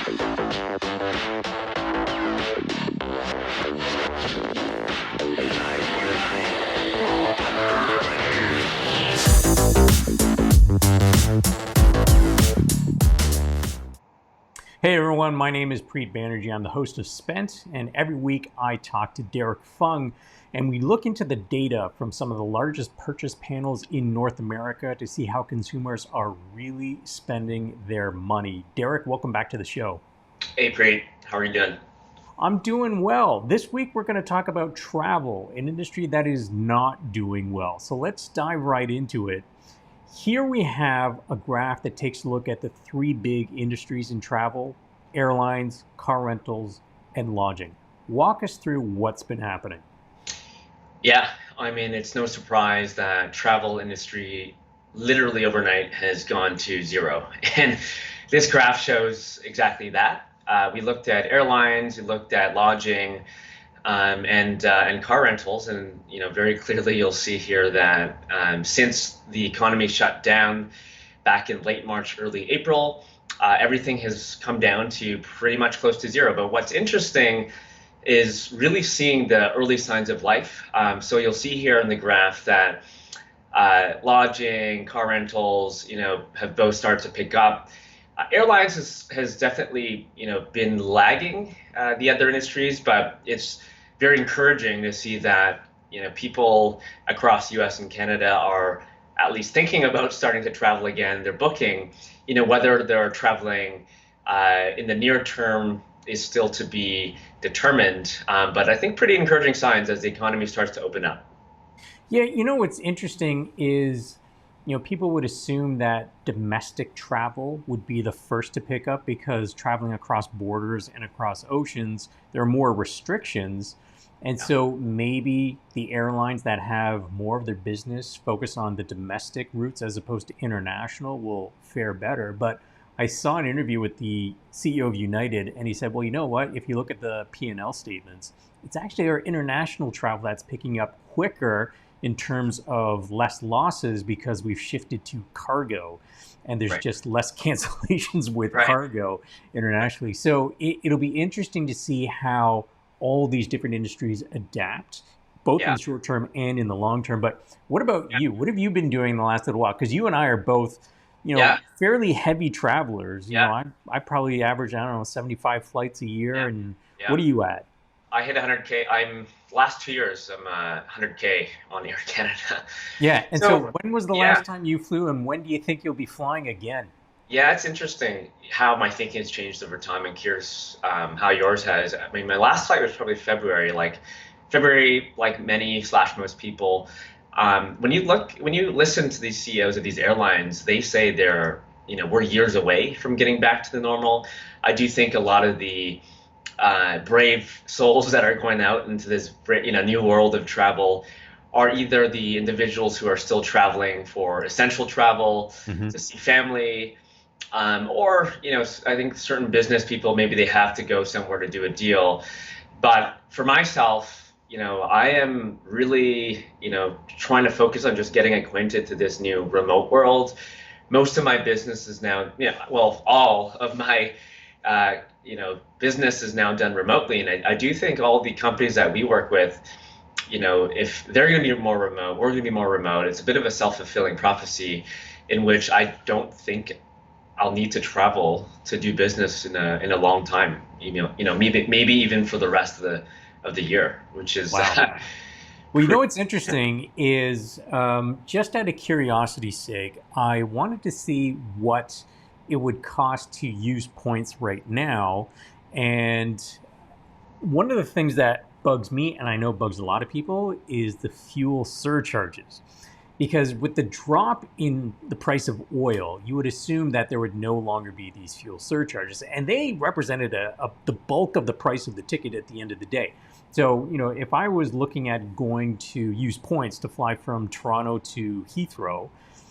Hey everyone, my name is Preet Banerjee. I'm the host of Spent, and every week I talk to Derrick Fung, and we look into the data from some of the largest purchase panels in North America to see how consumers are really spending their money. Derrick, welcome back to the show. Hey Preet, how are you doing? I'm doing well. This week we're going to talk about travel, an industry that is not doing well. So let's dive right into it. Here we have a graph that takes a look at the three big industries in travel: airlines, car rentals, and lodging. Walk us through what's been happening. Yeah, I mean, it's no surprise that travel industry literally overnight has gone to zero. And this graph shows exactly that. We looked at airlines, we looked at lodging, and car rentals, and very clearly you'll see here that since the economy shut down back in late March, early April, everything has come down to pretty much close to zero. But what's interesting is really seeing the early signs of life. So you'll see here in the graph that lodging, car rentals, have both started to pick up. Airlines has definitely, been lagging the other industries, but it's very encouraging to see that, people across US and Canada are at least thinking about starting to travel again. They're booking, whether they're traveling in the near term is still to be determined. But I think pretty encouraging signs as the economy starts to open up. Yeah, what's interesting is, people would assume that domestic travel would be the first to pick up because traveling across borders and across oceans, there are more restrictions. And so maybe the airlines that have more of their business focus on the domestic routes as opposed to international will fare better. But I saw an interview with the CEO of United, and he said, well, you know what? If you look at the P&L statements, it's actually our international travel that's picking up quicker in terms of less losses because we've shifted to cargo, and there's just less cancellations with cargo internationally. So it'll be interesting to see how all these different industries adapt, both in the short term and in the long term. But what about you? What have you been doing in the last little while? Because you and I are both, fairly heavy travelers. I probably average, 75 flights a year. And what are you at? I hit 100K. Last 2 years, I'm 100K on Air Canada. Yeah. And so when was the last time you flew, and when do you think you'll be flying again? Yeah, it's interesting how my thinking has changed over time. I'm curious how yours has. I mean, my last flight was probably February, like many / most people. When you listen to these CEOs of these airlines, they say we're years away from getting back to the normal. I do think a lot of the brave souls that are going out into this new world of travel are either the individuals who are still traveling for essential travel, to see family, or I think certain business people, maybe they have to go somewhere to do a deal. But for myself, I am really trying to focus on just getting acquainted to this new remote world. Most of my business is now, all of my business is now done remotely. And I do think all the companies that we work with, if they're going to be more remote, we're going to be more remote. It's a bit of a self-fulfilling prophecy in which I don't think I'll need to travel to do business in a long time. Maybe even for the rest of the year, which is wow. Well, what's interesting is just out of curiosity's sake, I wanted to see what it would cost to use points right now. And one of the things that bugs me, and I know bugs a lot of people, is the fuel surcharges. Because with the drop in the price of oil, you would assume that there would no longer be these fuel surcharges. And they represented the bulk of the price of the ticket at the end of the day. So, if I was looking at going to use points to fly from Toronto to Heathrow,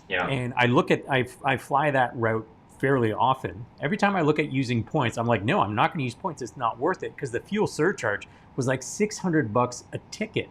and I fly that route fairly often. Every time I look at using points, I'm like, no, I'm not going to use points. It's not worth it, because the fuel surcharge was like $600 a ticket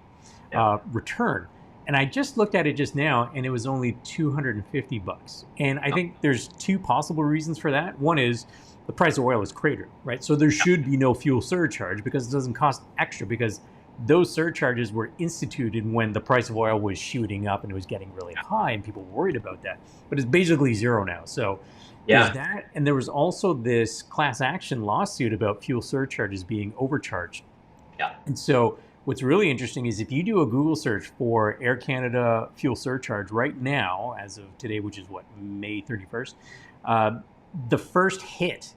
return. And I just looked at it just now, and it was only $250. And I think there's two possible reasons for that. One is the price of oil is cratering, right? So there should be no fuel surcharge because it doesn't cost extra, because those surcharges were instituted when the price of oil was shooting up and it was getting really high and people were worried about that. But it's basically zero now. So there's Yeah. that. And there was also this class action lawsuit about fuel surcharges being overcharged. Yeah. And so what's really interesting is if you do a Google search for Air Canada fuel surcharge right now, as of today, which is what, May 31st, uh, the first hit,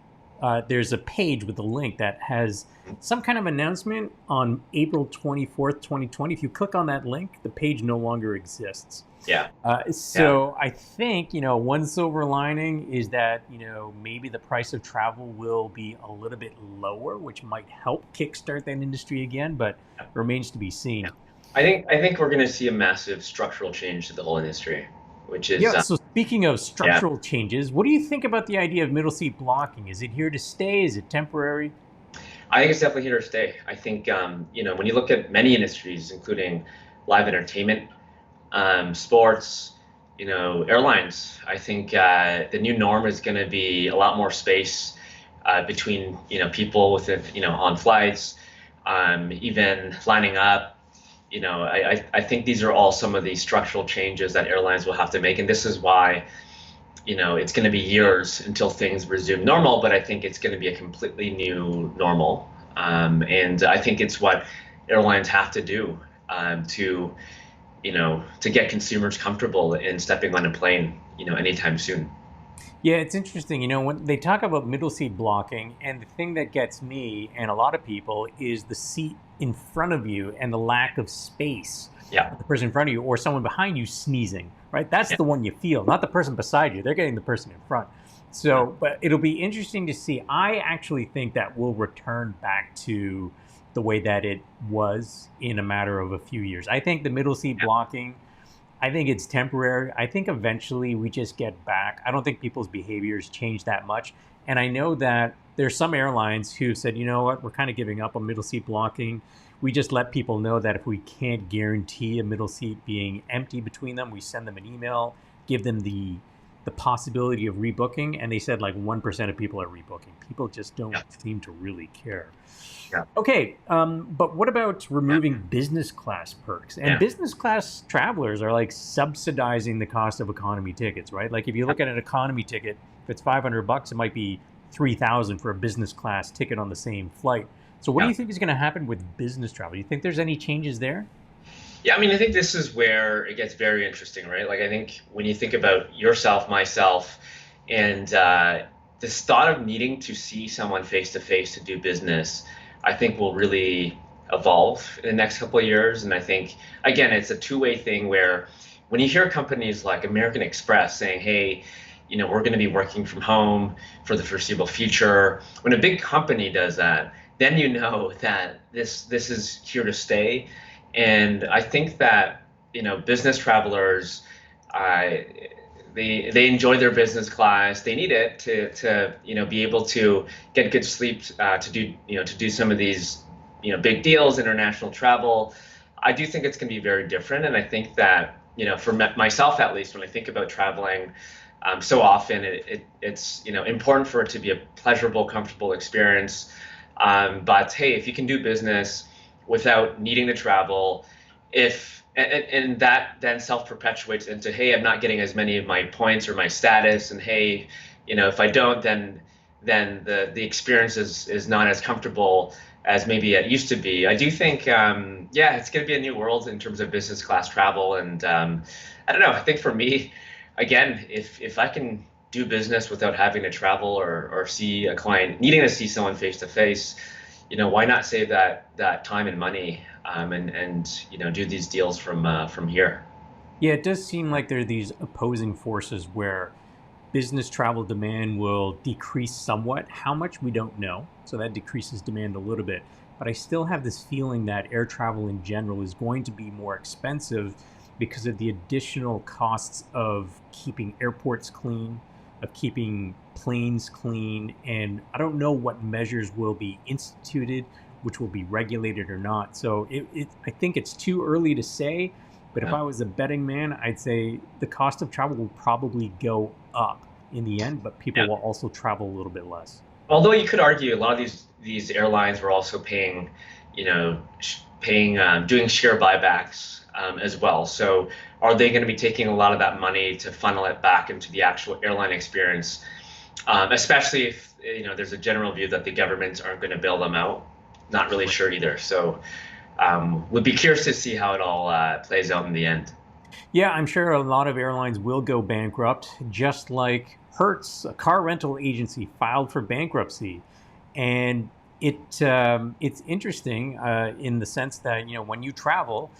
there's a page with a link that has some kind of announcement on April 24th, 2020. If you click on that link, the page no longer exists. Yeah. Yeah. So I think, one silver lining is that, maybe the price of travel will be a little bit lower, which might help kickstart that industry again, but remains to be seen. Yeah. I think we're going to see a massive structural change to the whole industry, which is Yeah, so speaking of yeah. structural changes, what do you think about the idea of middle seat blocking? Is it here to stay? Is it temporary? I think it's definitely here to stay. I think when you look at many industries, including live entertainment, sports, airlines, I think the new norm is going to be a lot more space between people within on flights, even lining up. I think these are all some of the structural changes that airlines will have to make, and this is why it's going to be years until things resume normal, but I think it's going to be a completely new normal. And I think it's what airlines have to do to, to get consumers comfortable in stepping on a plane, anytime soon. Yeah, it's interesting. When they talk about middle seat blocking, and the thing that gets me and a lot of people is the seat in front of you and the lack of space. Yeah. The person in front of you or someone behind you sneezing, right? That's Yeah. the one you feel, not the person beside you. They're getting the person in front. So, but it'll be interesting to see. I actually think that we'll return back to the way that it was in a matter of a few years. I think the middle seat blocking, I think it's temporary. I think eventually we just get back. I don't think people's behaviors change that much. And I know that there's some airlines who said, you know what, we're kind of giving up on middle seat blocking. We just let people know that if we can't guarantee a middle seat being empty between them, we send them an email, give them the possibility of rebooking. And they said like 1% of people are rebooking. People just don't Yeah. seem to really care. Yeah. Okay, but what about removing business class perks? And Yeah. business class travelers are like subsidizing the cost of economy tickets, right? Like if you look at an economy ticket, if it's $500, it might be 3,000 for a business class ticket on the same flight. So what do Yeah. you think is going to happen with business travel? Do you think there's any changes there? Yeah, I mean, I think this is where it gets very interesting, right? Like, I think when you think about yourself, myself, and this thought of needing to see someone face to face to do business, I think will really evolve in the next couple of years. And I think, again, it's a two-way thing where when you hear companies like American Express saying, hey, we're going to be working from home for the foreseeable future, when a big company does that, then you know that this is here to stay. And I think that business travelers, they enjoy their business class. They need it to be able to get good sleep, to do some of these big deals, international travel. I do think it's going to be very different, and I think that for myself at least, when I think about traveling, so often it's important for it to be a pleasurable, comfortable experience. But hey, if you can do business without needing to travel, if and that then self-perpetuates into, hey, I'm not getting as many of my points or my status, and hey, if I don't, then the experience is not as comfortable as maybe it used to be. I do think yeah, it's going to be a new world in terms of business class travel, and I don't know. I think for me, again, if I can do business without having to travel or see a client, needing to see someone face to face, why not save that time and money, and do these deals from here? Yeah, it does seem like there are these opposing forces where business travel demand will decrease somewhat. How much, we don't know. So that decreases demand a little bit. But I still have this feeling that air travel in general is going to be more expensive because of the additional costs of keeping airports clean, of keeping planes clean. And I don't know what measures will be instituted, which will be regulated or not. So I think it's too early to say. But if Yeah. I was a betting man, I'd say the cost of travel will probably go up in the end, but people Yeah. will also travel a little bit less. Although you could argue a lot of these airlines were also paying, paying doing share buybacks as well. So are they going to be taking a lot of that money to funnel it back into the actual airline experience, especially if there's a general view that the governments aren't going to bail them out? Not really sure either. So would be curious to see how it all plays out in the end. Yeah, I'm sure a lot of airlines will go bankrupt, just like Hertz, a car rental agency, filed for bankruptcy. And it's interesting in the sense that when you travel,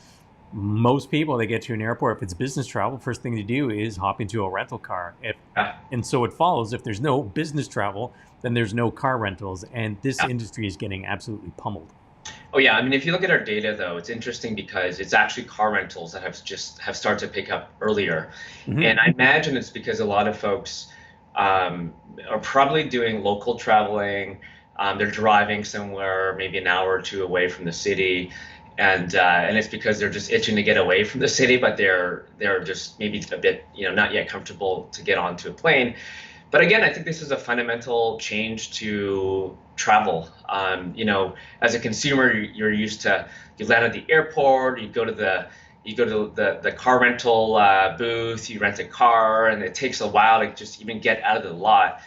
most people they get to an airport, if it's business travel, first thing to do is hop into a rental car. And so it follows, if there's no business travel, then there's no car rentals, and this industry is getting absolutely pummeled. Oh yeah, I mean, if you look at our data though, it's interesting because it's actually car rentals that have started to pick up earlier, Hmm. and I imagine it's because a lot of folks are probably doing local traveling. They're driving somewhere maybe an hour or two away from the city, and it's because they're just itching to get away from the city, but they're just maybe a bit not yet comfortable to get onto a plane. But again, I think this is a fundamental change to travel. As a consumer, you're used to you land at the airport, you go to the car rental booth, you rent a car, and it takes a while to just even get out of the lot.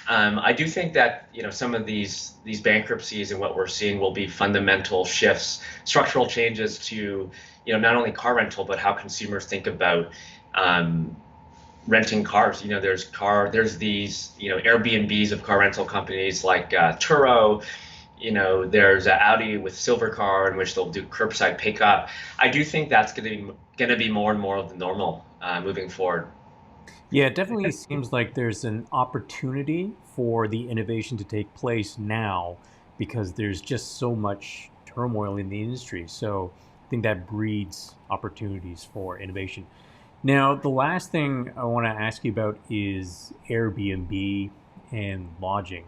I do think that some of these bankruptcies and what we're seeing will be fundamental shifts, structural changes to not only car rental but how consumers think about um, renting cars. There's these Airbnbs of car rental companies like Turo. There's Audi with Silver Car in which they'll do curbside pickup. I do think that's going to be more and more of the normal moving forward. Yeah, it definitely seems like there's an opportunity for the innovation to take place now because there's just so much turmoil in the industry. So I think that breeds opportunities for innovation. Now, the last thing I want to ask you about is Airbnb and lodging.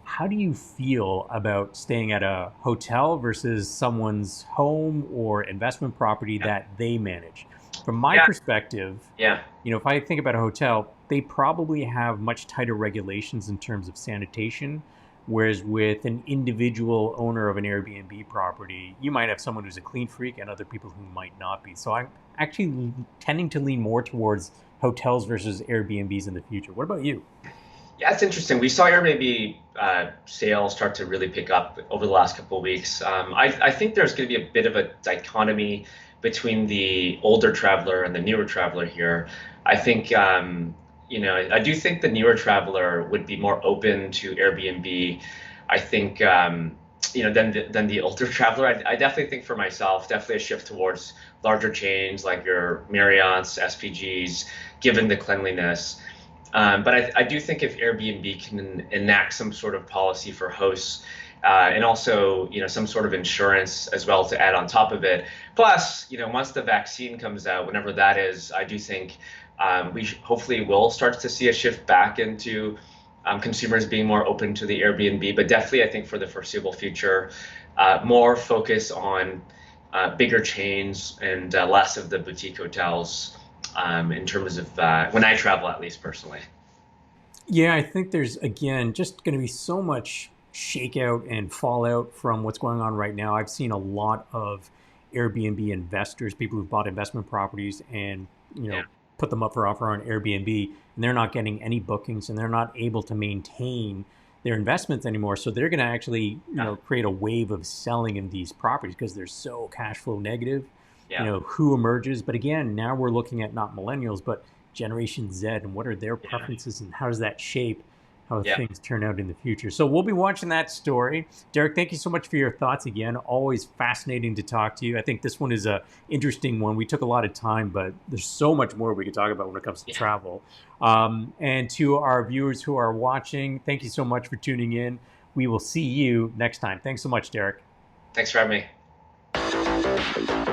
How do you feel about staying at a hotel versus someone's home or investment property Yeah, that they manage? From my yeah, perspective, yeah, if I think about a hotel, they probably have much tighter regulations in terms of sanitation. Whereas with an individual owner of an Airbnb property, you might have someone who's a clean freak and other people who might not be. So I'm actually tending to lean more towards hotels versus Airbnbs in the future. What about you? yeah. It's interesting. We saw Airbnb sales start to really pick up over the last couple of weeks. I think there's going to be a bit of a dichotomy between the older traveler and the newer traveler here. I think, I do think the newer traveler would be more open to Airbnb. I think, than the older traveler. I definitely think for myself, definitely a shift towards larger chains like your Marriott's, SPGs, given the cleanliness. But I do think if Airbnb can enact some sort of policy for hosts, and also some sort of insurance as well to add on top of it. Plus, once the vaccine comes out, whenever that is, I do think hopefully will start to see a shift back into consumers being more open to the Airbnb. But definitely, I think for the foreseeable future, more focus on bigger chains and less of the boutique hotels in terms of when I travel, at least personally. Yeah, I think there's again just going to be so much shakeout and fallout from what's going on right now. I've seen a lot of Airbnb investors, people who've bought investment properties and you Yeah, know put them up for offer on Airbnb, and they're not getting any bookings, and they're not able to maintain their investments anymore. So they're going to actually yeah, create a wave of selling in these properties because they're so cash flow negative. yeah, Who emerges? But again, now we're looking at not millennials, but Generation Z and what are their yeah, preferences and how does that shape how yeah. things turn out in the future. So we'll be watching that story. Derek, thank you so much for your thoughts again. Always fascinating to talk to you. I think this one is a interesting one. We took a lot of time, but there's so much more we could talk about when it comes to Yeah. travel. And to our viewers who are watching, thank you so much for tuning in. We will see you next time. Thanks so much, Derek. Thanks for having me.